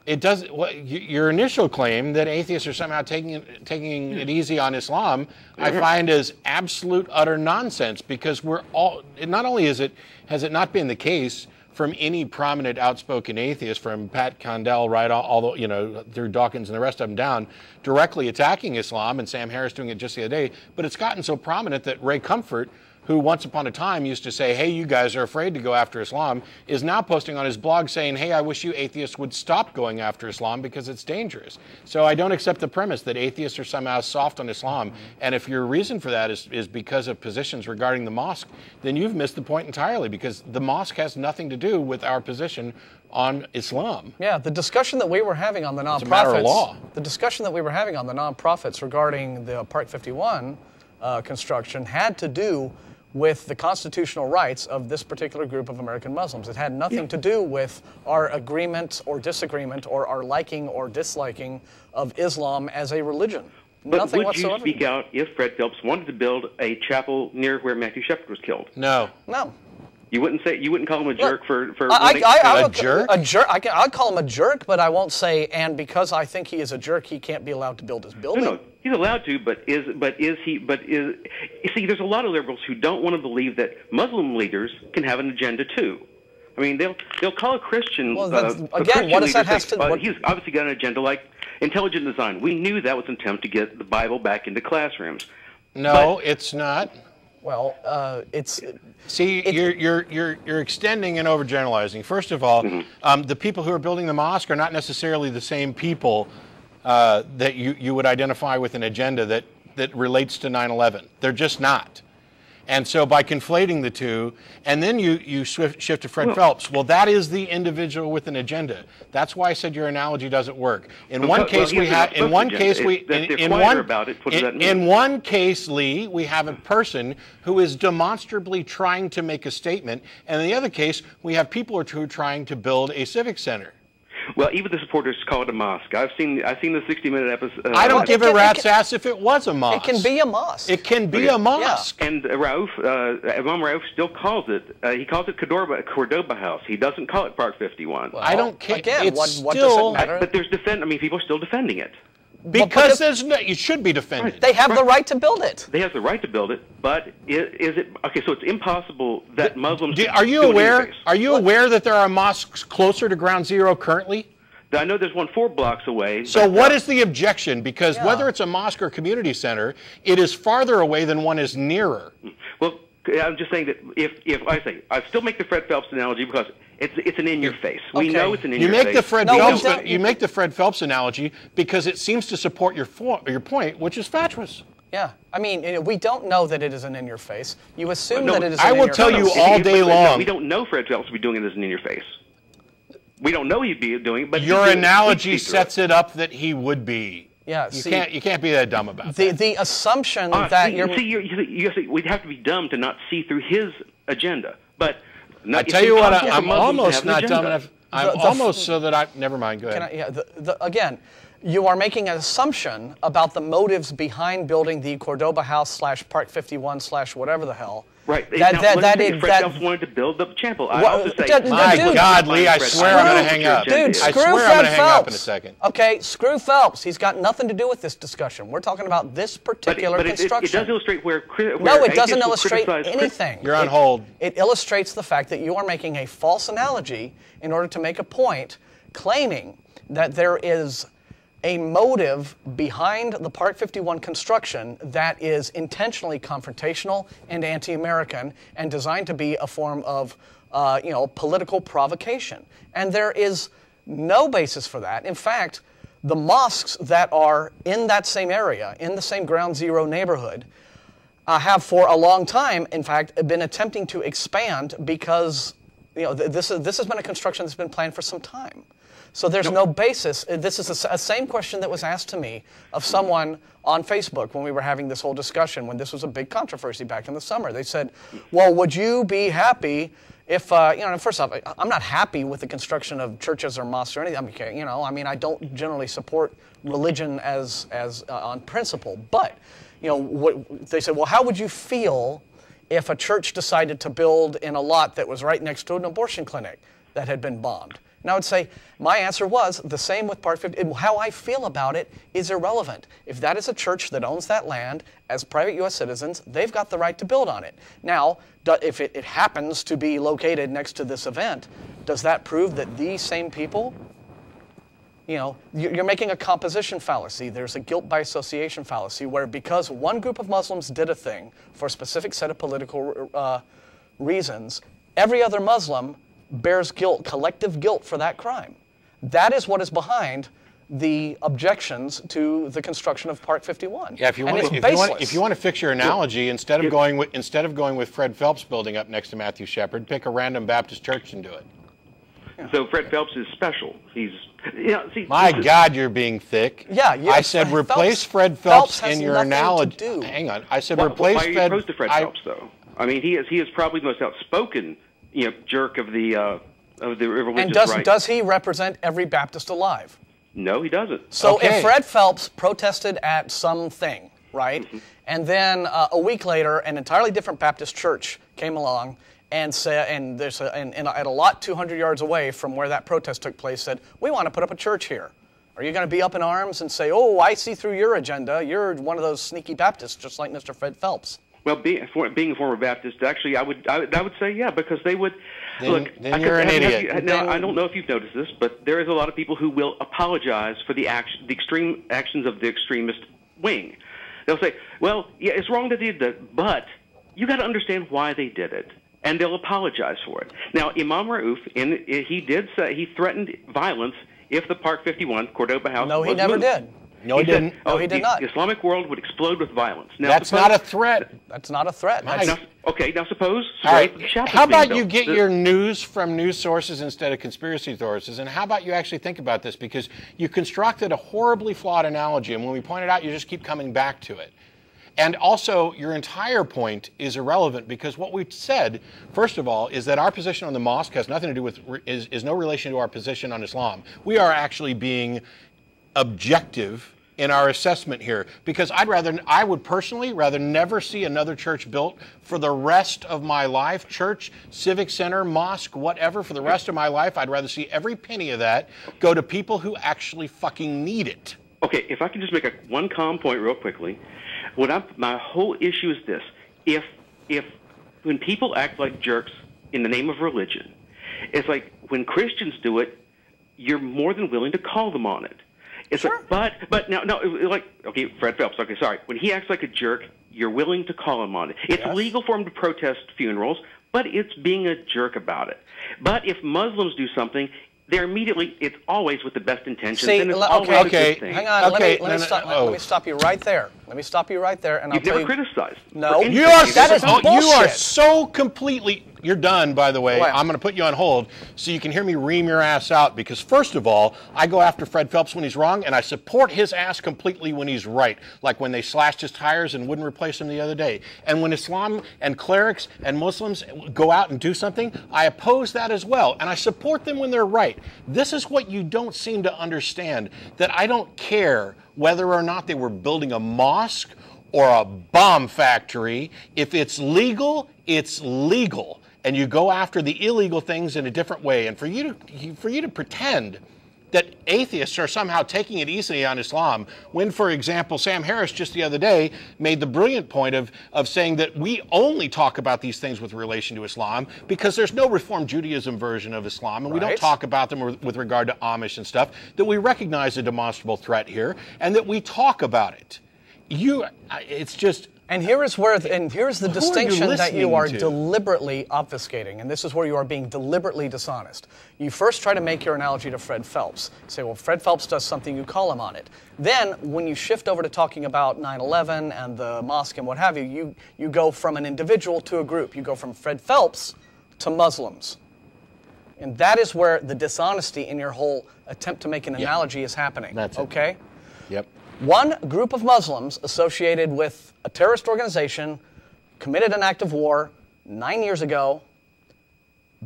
it does. Well, your initial claim that atheists are somehow taking it easy on Islam, I find is absolute utter nonsense, because we're all. Not only has it not been the case from any prominent outspoken atheist, from Pat Condell right all through Dawkins and the rest of them down, directly attacking Islam, and Sam Harris doing it just the other day, but it's gotten so prominent that Ray Comfort, who once upon a time used to say, hey, you guys are afraid to go after Islam, is now posting on his blog saying, hey, I wish you atheists would stop going after Islam because it's dangerous. So I don't accept the premise that atheists are somehow soft on Islam. And if your reason for that is because of positions regarding the mosque, then you've missed the point entirely, because the mosque has nothing to do with our position on Islam. Yeah, the discussion that we were having on the nonprofits, it's a matter of law. The discussion that we were having on the nonprofits regarding the Park 51 construction had to do with the constitutional rights of this particular group of American Muslims. It had nothing to do with our agreement or disagreement or our liking or disliking of Islam as a religion. But nothing would whatsoever. you speak out if Fred Phelps wanted to build a chapel near where Matthew Shepard was killed? No. No. You wouldn't call him a jerk for a jerk? A jerk. I'd call him a jerk, but I won't say, and because I think he is a jerk, he can't be allowed to build his building. No, he's allowed to, you see, there's a lot of liberals who don't want to believe that Muslim leaders can have an agenda too. I mean, they'll call a Christian. Well, again, Christian what does that have to? He's obviously got an agenda like intelligent design. We knew that was an attempt to get the Bible back into classrooms. No, it's not. Well, it's. See, you're extending and overgeneralizing. First of all, the people who are building the mosque are not necessarily the same people that you would identify with an agenda that relates to 9/11. They're just not. And so by conflating the two, and then you shift to Fred Phelps, well, that is the individual with an agenda. That's why I said your analogy doesn't work. In one case, Lee, we have a person who is demonstrably trying to make a statement, and in the other case, we have people who are trying to build a civic center. Well, even the supporters call it a mosque. I've seen the 60-minute episode. I don't give a rat's ass if it was a mosque. It can be a mosque. It can be a mosque. Yeah. And Imam Rauf still calls it. He calls it Cordoba House. He doesn't call it Park 51. Well, I don't care. Again, what does it matter? But there's people are still defending it. Because you should be defended. Right. They have the right to build it. They have the right to build it, but is it okay? So it's impossible that Muslims. Are you aware? Are you aware that there are mosques closer to Ground Zero currently? I know there's one 4 blocks away. So what is the objection? Because whether it's a mosque or community center, it is farther away than one is nearer. Well, I'm just saying that if I still make the Fred Phelps analogy because it's an in-your-face. We know it's an in-your-face. You make the Fred Phelps analogy because it seems to support your point, which is fatuous. Yeah, I mean, we don't know that it is an in-your-face. You assume that it is an in-your-face. I will tell you all day long. We don't know Fred Phelps will be doing it as an in-your-face. We don't know he'd be doing it, but your analogy sets it up that he would be. Yeah, you can't be that dumb about that. The assumption that we'd have to be dumb to not see through his agenda. But I tell you what, I'm almost not dumb enough. I'm almost so that I never mind. Go ahead. Again, you are making an assumption about the motives behind building the Cordoba House / Park 51 / whatever the hell. Right. Fred Phelps wanted to build the chapel. I also say, my God, Lee, I swear I'm going to hang up. Dude, screw I'm Fred going to hang up in a Phelps. second. Okay, screw Phelps. He's got nothing to do with this discussion. We're talking about this particular construction. It does illustrate where no, it doesn't illustrate anything. You're on hold. It illustrates the fact that you are making a false analogy in order to make a point, claiming that there is a motive behind the Park 51 construction that is intentionally confrontational and anti-American and designed to be a form of, political provocation. And there is no basis for that. In fact, the mosques that are in that same area, in the same Ground Zero neighborhood, have for a long time, in fact, been attempting to expand because, this has been a construction that's been planned for some time. So there's no basis. This is the same question that was asked to me of someone on Facebook when we were having this whole discussion, when this was a big controversy back in the summer. They said, well, would you be happy if, first off, I'm not happy with the construction of churches or mosques or anything. I don't generally support religion as on principle. But, they said, well, how would you feel if a church decided to build in a lot that was right next to an abortion clinic that had been bombed? And I would say, my answer was the same with Part 50. How I feel about it is irrelevant. If that is a church that owns that land as private U.S. citizens, they've got the right to build on it. Now, if it happens to be located next to this event, does that prove that these same people, you know, you're making a composition fallacy. There's a guilt by association fallacy where because one group of Muslims did a thing for a specific set of political reasons, every other Muslim bears guilt, collective guilt for that crime. That is what is behind the objections to the construction of Part 51. Yeah, if you want to fix your analogy, instead of going with Fred Phelps building up next to Matthew Shepard, pick a random Baptist church and do it. Yeah. So Fred Phelps is special. He's my God, you're being thick. Yeah, I said replace Fred Phelps in your analogy. Hang on, I said replace Fred. Why are you opposed to Fred Phelps though? I mean, he is probably the most outspoken, jerk of the religious right. And does he represent every Baptist alive? No, he doesn't. So if Fred Phelps protested at something, right, and then a week later an entirely different Baptist church came along and said, and there's at a lot 200 yards away from where that protest took place, said, we want to put up a church here. Are you going to be up in arms and say, oh, I see through your agenda. You're one of those sneaky Baptists, just like Mr. Fred Phelps? Well, being a former Baptist, actually, I would say yeah, because they would look. Then you're an idiot. Now, I don't know if you've noticed this, but there is a lot of people who will apologize for the extreme actions of the extremist wing. They'll say, well, yeah, it's wrong that they did that, but you got to understand why they did it, and they'll apologize for it. Now, Imam Rauf, he did say he threatened violence if the Park 51 Cordoba House. No, he never did. No, he didn't. No, he did not. The Islamic world would explode with violence. Now, that's not a threat. That's not a threat. Now suppose. All right. How about you get your news from news sources instead of conspiracy sources? And how about you actually think about this? Because you constructed a horribly flawed analogy, and when we point it out, you just keep coming back to it. And also, your entire point is irrelevant because what we've said, first of all, is that our position on the mosque has nothing to do with, is no relation to our position on Islam. We are actually being objective in our assessment here because I would personally rather never see another church built for the rest of my life, church, civic center, mosque, whatever, for the rest of my life. I'd rather see every penny of that go to people who actually fucking need it. Okay, if I can just make one calm point real quickly. My whole issue is this. If when people act like jerks in the name of religion, it's like when Christians do it, you're more than willing to call them on it. It's sure. Like, but no, like, okay, Fred Phelps, okay, sorry. When he acts like a jerk, you're willing to call him on it. It's legal for him to protest funerals, but it's being a jerk about it. But if Muslims do something, it's always with the best intentions. See, and it's always a good thing. Hang on, let me stop you right there. Let me stop you right there, and You've never criticized. No, that is bullshit. You are so completely. You're done, by the way. What? I'm going to put you on hold so you can hear me ream your ass out because, first of all, I go after Fred Phelps when he's wrong, and I support his ass completely when he's right, like when they slashed his tires and wouldn't replace him the other day. And when Islam and clerics and Muslims go out and do something, I oppose that as well, and I support them when they're right. This is what you don't seem to understand, that I don't care whether or not they were building a mosque or a bomb factory. If it's legal, it's legal. And you go after the illegal things in a different way. And for you to pretend that atheists are somehow taking it easy on Islam, when, for example, Sam Harris just the other day made the brilliant point of saying that we only talk about these things with relation to Islam because there's no Reform Judaism version of Islam, and we don't talk about them with regard to Amish and stuff, that we recognize a demonstrable threat here, and that we talk about it. It's just... And here's the distinction that you are deliberately obfuscating, and this is where you are being deliberately dishonest. You first try to make your analogy to Fred Phelps. You say, well, Fred Phelps does something, you call him on it. Then, when you shift over to talking about 9/11 and the mosque and what have you, you go from an individual to a group. You go from Fred Phelps to Muslims. And that is where the dishonesty in your whole attempt to make an analogy is happening. That's it. Okay? Yep. One group of Muslims associated with a terrorist organization committed an act of war 9 years ago.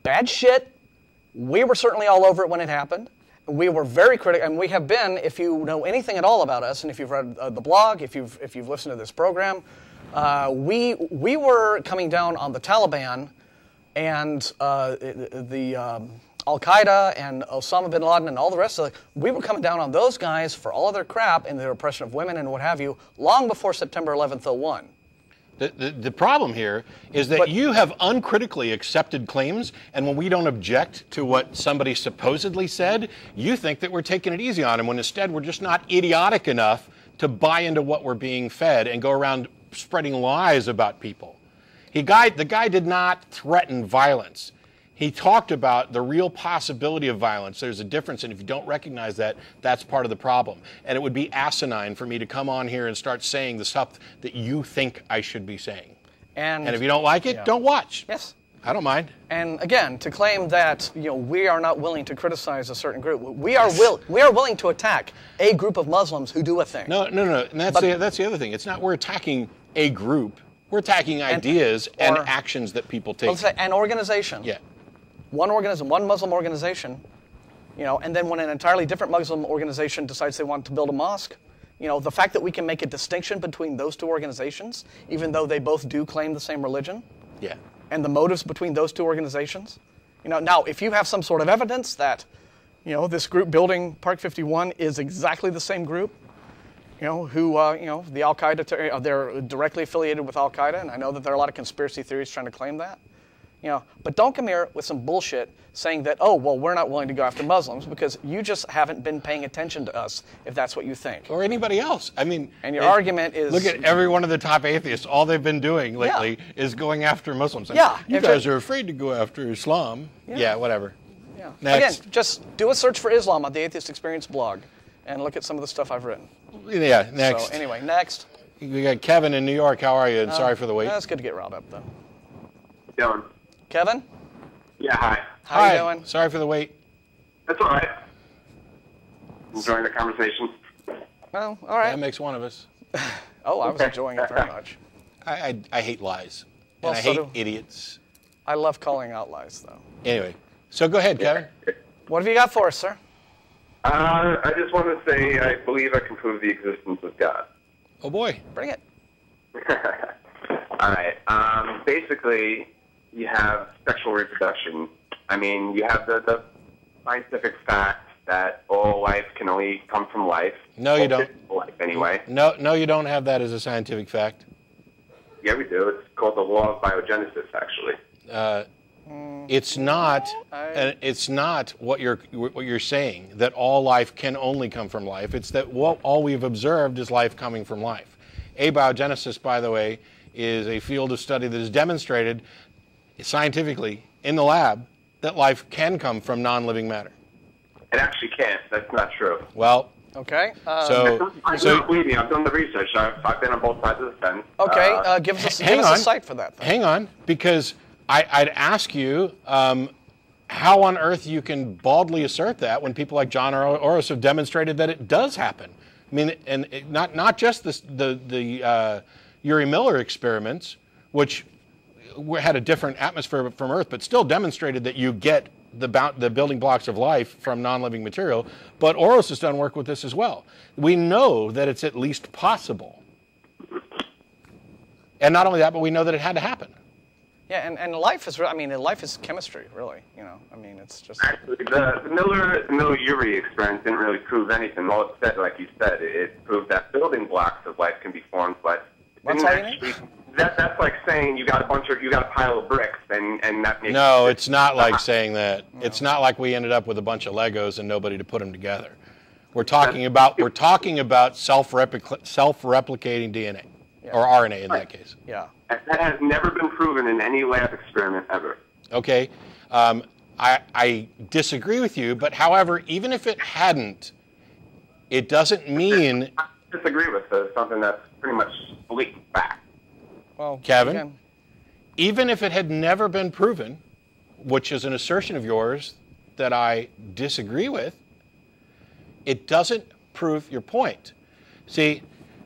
Bad shit. We were certainly all over it when it happened. We were very critical, and we have been, if you know anything at all about us, and if you've read the blog, if you've listened to this program, we were coming down on the Taliban and Al-Qaeda and Osama bin Laden and all the rest of it, we were coming down on those guys for all of their crap and their oppression of women and what have you, long before September 11th, 01. The problem here is that you have uncritically accepted claims, and when we don't object to what somebody supposedly said, you think that we're taking it easy on him, when instead we're just not idiotic enough to buy into what we're being fed and go around spreading lies about people. The guy did not threaten violence. He talked about the real possibility of violence. There's a difference, and if you don't recognize that, that's part of the problem. And it would be asinine for me to come on here and start saying the stuff that you think I should be saying. And if you don't like it, don't watch. Yes. I don't mind. And again, to claim that we are not willing to criticize a certain group, we are willing to attack a group of Muslims who do a thing. No. And that's the other thing. It's not we're attacking a group. We're attacking ideas and actions that people take. Let's say an organization. Yeah. One Muslim organization, and then when an entirely different Muslim organization decides they want to build a mosque, the fact that we can make a distinction between those two organizations, even though they both do claim the same religion, yeah, and the motives between those two organizations, now if you have some sort of evidence that, this group building Park 51 is exactly the same group, the Al Qaeda, they're directly affiliated with Al Qaeda, and I know that there are a lot of conspiracy theories trying to claim that. But don't come here with some bullshit saying that, oh, well, we're not willing to go after Muslims because you just haven't been paying attention to us, if that's what you think. Or anybody else. I mean, and your argument is... Look at every one of the top atheists. All they've been doing lately is going after Muslims. Yeah. You guys are afraid to go after Islam. Yeah, whatever. Yeah. Next. Again, just do a search for Islam on the Atheist Experience blog and look at some of the stuff I've written. Yeah, next. So anyway, next. We got Kevin in New York. How are you? And sorry for the wait. It's good to get riled up, though. Dylan. Kevin? Yeah, hi. How you doing? Sorry for the wait. That's all right. Enjoying the conversation. Well, all right. That makes one of us. Oh, I was enjoying it very much. I hate lies. Well, and I hate idiots. I love calling out lies, though. Anyway, so go ahead, Kevin. What have you got for us, sir? I just want to say I believe I can prove the existence of God. Oh, boy. Bring it. All right. Basically, you have sexual reproduction. I mean, you have the scientific fact that all life can only come from life. No, you don't. Life, anyway. No, you don't have that as a scientific fact. Yeah, we do. It's called the law of biogenesis, actually. It's not. It's not what you're saying that all life can only come from life. It's that all we've observed is life coming from life. Abiogenesis, by the way, is a field of study that has demonstrated scientifically in the lab that life can come from non-living matter. It actually can't. That's not true. Well, okay. So believe me, I've done the research. I've been on both sides of the fence. Okay, give us a site for that. Then. Hang on, because I'd ask you how on earth you can baldly assert that when people like John Oros have demonstrated that it does happen. I mean, and not just the Uri Miller experiments, which had a different atmosphere from Earth, but still demonstrated that you get the building blocks of life from non-living material. But Oros has done work with this as well. We know that it's at least possible. And not only that, but we know that it had to happen. Yeah, and life is, life is chemistry, really. I mean, it's just... Actually, the Miller-Urey experiment didn't really prove anything. All it said, like you said, it proved that building blocks of life can be formed, but... What's that? That's like saying you got a pile of bricks, and that makes... No, it's not like saying that. No. It's not like we ended up with a bunch of Legos and nobody to put them together. We're talking about self-replicating DNA, or RNA in that case. Yeah. That has never been proven in any lab experiment ever. Okay. I disagree with you, but however, even if it hadn't, it doesn't mean... I disagree with something that's pretty much blatant fact. Well, Kevin, again, even if it had never been proven, which is an assertion of yours that I disagree with, it doesn't prove your point. See,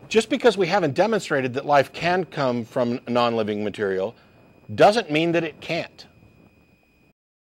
just because we haven't demonstrated that life can come from non-living material doesn't mean that it can't.